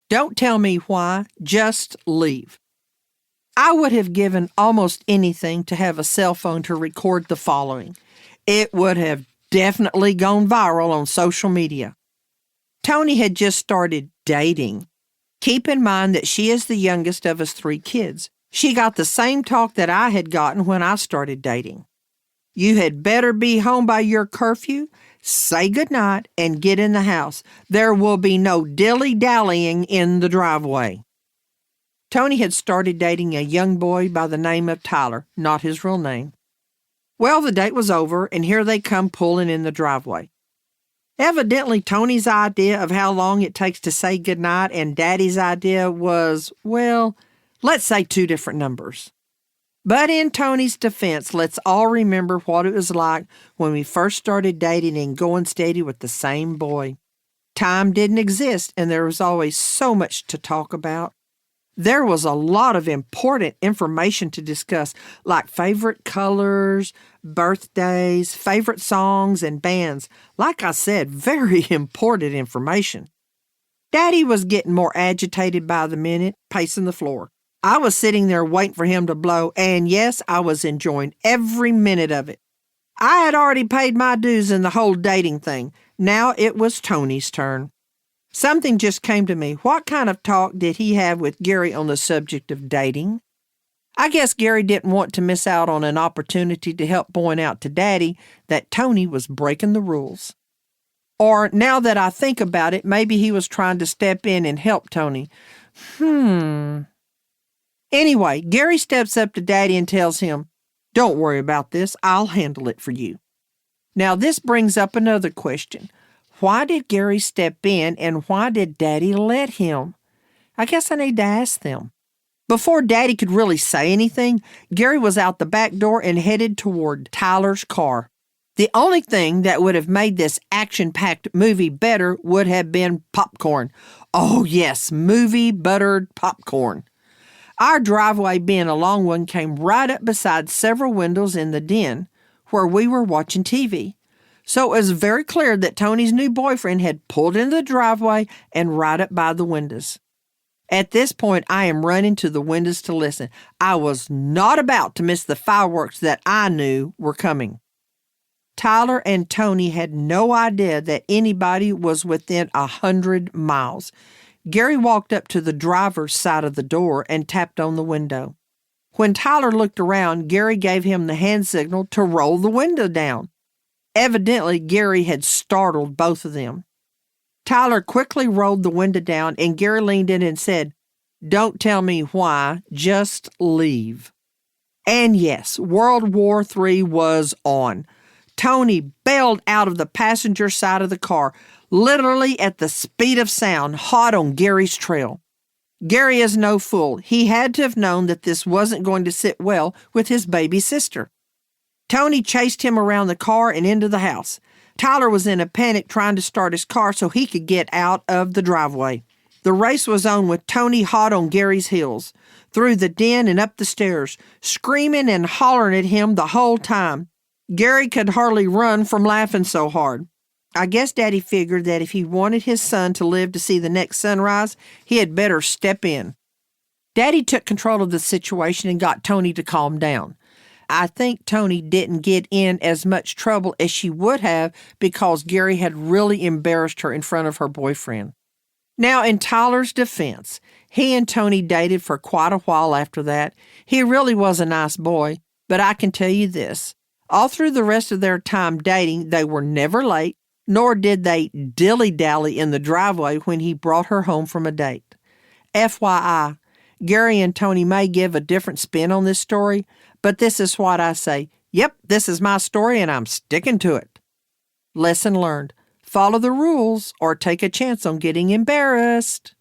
Don't tell me why, just leave. I would have given almost anything to have a cell phone to record the following. It would have definitely gone viral on social media. Toni had just started dating. Keep in mind that she is the youngest of us 3 kids. She got the same talk that I had gotten when I started dating. You had better be home by your curfew, say goodnight, and get in the house. There will be no dilly-dallying in the driveway. Toni had started dating a young boy by the name of Tyler, not his real name. Well, the date was over, and here they come pulling in the driveway. Evidently, Toni's idea of how long it takes to say goodnight and Daddy's idea was, well, let's say 2 different numbers. But in Toni's defense, let's all remember what it was like when we first started dating and going steady with the same boy. Time didn't exist, and there was always so much to talk about. There was a lot of important information to discuss, like favorite colors, birthdays, favorite songs, and bands. Like I said, very important information. Daddy was getting more agitated by the minute, pacing the floor. I was sitting there waiting for him to blow, and yes, I was enjoying every minute of it. I had already paid my dues in the whole dating thing. Now it was Toni's turn. Something just came to me. What kind of talk did he have with Gary on the subject of dating? I guess Gary didn't want to miss out on an opportunity to help point out to Daddy that Toni was breaking the rules. Or, now that I think about it, maybe he was trying to step in and help Toni. Anyway, Gary steps up to Daddy and tells him, "Don't worry about this. I'll handle it for you." Now, this brings up another question. Why did Gary step in, and why did Daddy let him? I guess I need to ask them. Before Daddy could really say anything, Gary was out the back door and headed toward Tyler's car. The only thing that would have made this action-packed movie better would have been popcorn. Oh yes, movie-buttered popcorn. Our driveway, being a long one, came right up beside several windows in the den where we were watching TV. So it was very clear that Toni's new boyfriend had pulled into the driveway and right up by the windows. At this point, I am running to the windows to listen. I was not about to miss the fireworks that I knew were coming. Tyler and Toni had no idea that anybody was within 100 miles. Gary walked up to the driver's side of the door and tapped on the window. When Tyler looked around, Gary gave him the hand signal to roll the window down. Evidently, Gary had startled both of them. Tyler quickly rolled the window down, and Gary leaned in and said, "Don't tell me why, just leave." And yes, World War III was on. Toni bailed out of the passenger side of the car, literally at the speed of sound, hot on Gary's trail. Gary is no fool. He had to have known that this wasn't going to sit well with his baby sister. Toni chased him around the car and into the house. Tyler was in a panic trying to start his car so he could get out of the driveway. The race was on with Toni hot on Gary's heels, through the den and up the stairs, screaming and hollering at him the whole time. Gary could hardly run from laughing so hard. I guess Daddy figured that if he wanted his son to live to see the next sunrise, he had better step in. Daddy took control of the situation and got Toni to calm down. I think Toni didn't get in as much trouble as she would have because Gary had really embarrassed her in front of her boyfriend. Now, in Tyler's defense, he and Toni dated for quite a while after that. He really was a nice boy, but I can tell you this. All through the rest of their time dating, they were never late, nor did they dilly-dally in the driveway when he brought her home from a date. FYI, Gary and Toni may give a different spin on this story, but this is what I say. Yep, this is my story and I'm sticking to it. Lesson learned. Follow the rules or take a chance on getting embarrassed.